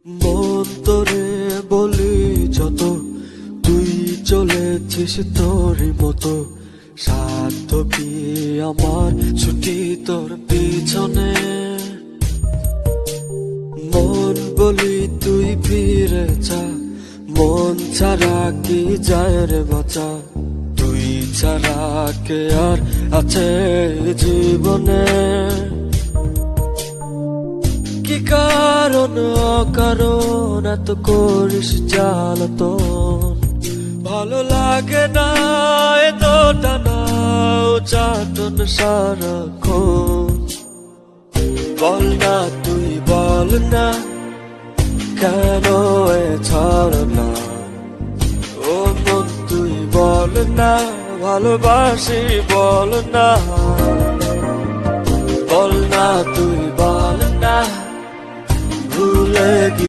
মন তোরে বলি যত, তুই চলেছিস তোর মতো। সাধ্য কি আমার ছুটি তোর পিছনে। মন বলি তুই ফিরে যা, মন ছাড়া কি যায় রে বাঁচা। তুই ছাড়া কে আর আছে জীবনে। কি কারণ অকারণ এত করিস জ্বালাতন। ভালো লাগে না এত টানা চাটন সারাক্ষণ। বল না তুই বল না, কেন এ ছলনা। ও মন তুই বল না, ভালোবাসি বল না। বল না তুই বল না, ভুলে